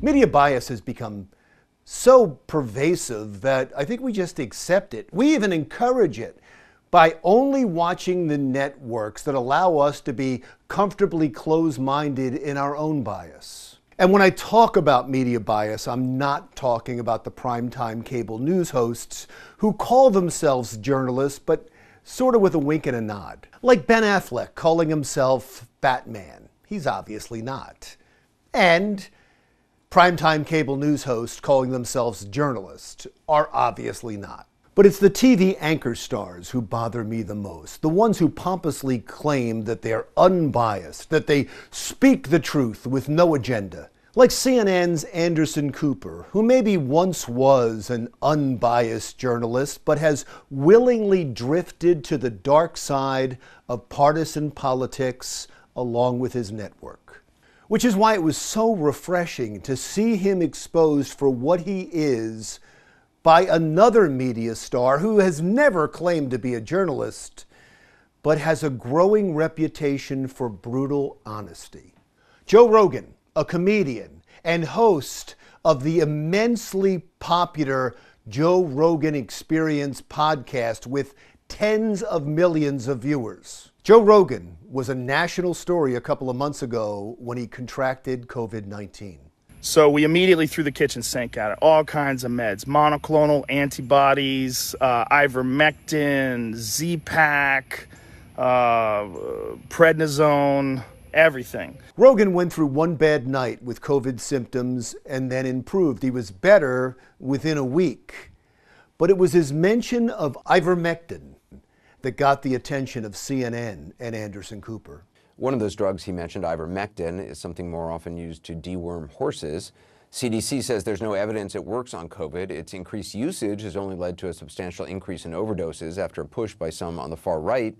Media bias has become so pervasive that I think we just accept it. We even encourage it by only watching the networks that allow us to be comfortably close-minded in our own bias. And when I talk about media bias, I'm not talking about the primetime cable news hosts who call themselves journalists, but sort of with a wink and a nod. Like Ben Affleck calling himself Batman. He's obviously not. And primetime cable news hosts calling themselves journalists are obviously not. But it's the TV anchor stars who bother me the most. The ones who pompously claim that they're unbiased, that they speak the truth with no agenda. Like CNN's Anderson Cooper, who maybe once was an unbiased journalist, but has willingly drifted to the dark side of partisan politics along with his network. Which is why it was so refreshing to see him exposed for what he is by another media star who has never claimed to be a journalist, but has a growing reputation for brutal honesty. Joe Rogan, a comedian and host of the immensely popular Joe Rogan Experience podcast with tens of millions of viewers. Joe Rogan was a national story a couple of months ago when he contracted COVID-19. So we immediately threw the kitchen sink at it. All kinds of meds, monoclonal antibodies, Ivermectin, Z-Pak, prednisone, everything. Rogan went through one bad night with COVID symptoms and then improved. He was better within a week. But it was his mention of Ivermectin that got the attention of CNN and Anderson Cooper. One of those drugs he mentioned, ivermectin, is something more often used to deworm horses. CDC says there's no evidence it works on COVID. Its increased usage has only led to a substantial increase in overdoses after a push by some on the far right,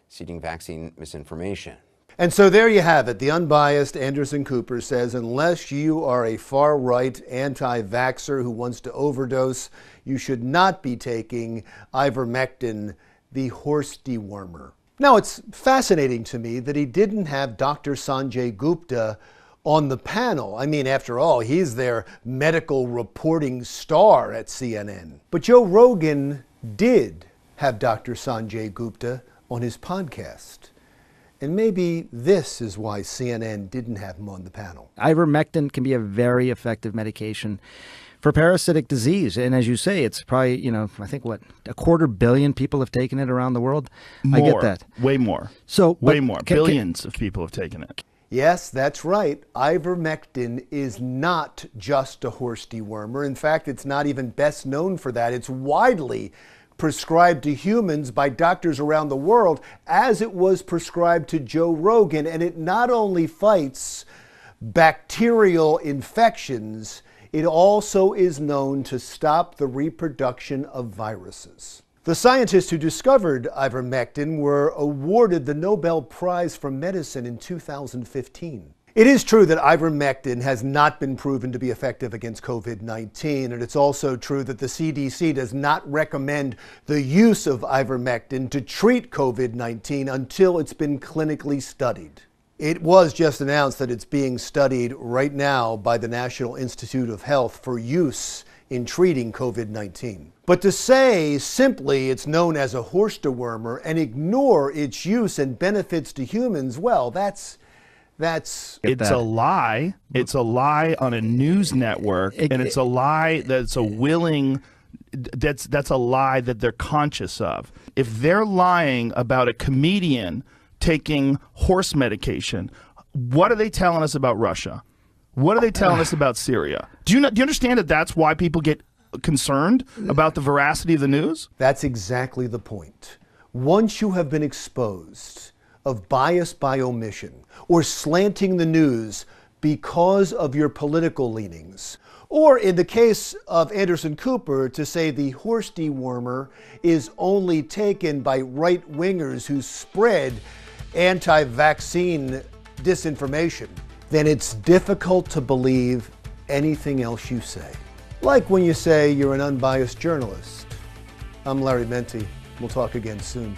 citing vaccine misinformation. And so there you have it. The unbiased Anderson Cooper says unless you are a far-right anti-vaxxer who wants to overdose, you should not be taking ivermectin, the horse dewormer. Now, it's fascinating to me that he didn't have Dr. Sanjay Gupta on the panel. I mean, after all, he's their medical reporting star at CNN. But Joe Rogan did have Dr. Sanjay Gupta on his podcast. And maybe this is why CNN didn't have him on the panel. Ivermectin can be a very effective medication for parasitic disease. And as you say, it's probably, I think what, 250 million people have taken it around the world? More, I get that. Way more. Way more. Billions of people have taken it. Yes, that's right. Ivermectin is not just a horse dewormer. In fact, it's not even best known for that. It's widely prescribed to humans by doctors around the world, as it was prescribed to Joe Rogan. And it not only fights bacterial infections, it also is known to stop the reproduction of viruses. The scientists who discovered ivermectin were awarded the Nobel Prize for Medicine in 2015. It is true that ivermectin has not been proven to be effective against COVID-19, and it's also true that the CDC does not recommend the use of ivermectin to treat COVID-19 until it's been clinically studied. It was just announced that it's being studied right now by the National Institute of Health for use in treating COVID-19. But to say simply it's known as a horse dewormer and ignore its use and benefits to humans, well, that's it's a lie. It's a lie on a news network, and it's a lie that's a lie that they're conscious of. If they're lying about a comedian taking horse medication, what are they telling us about Russia? What are they telling us about Syria? Do you understand that that's why people get concerned about the veracity of the news? That's exactly the point. Once you have been exposed of bias by omission or slanting the news because of your political leanings, or in the case of Anderson Cooper, to say the horse dewormer is only taken by right-wingers who spread anti-vaccine disinformation, then it's difficult to believe anything else you say. Like when you say you're an unbiased journalist. I'm Larry Menti. We'll talk again soon.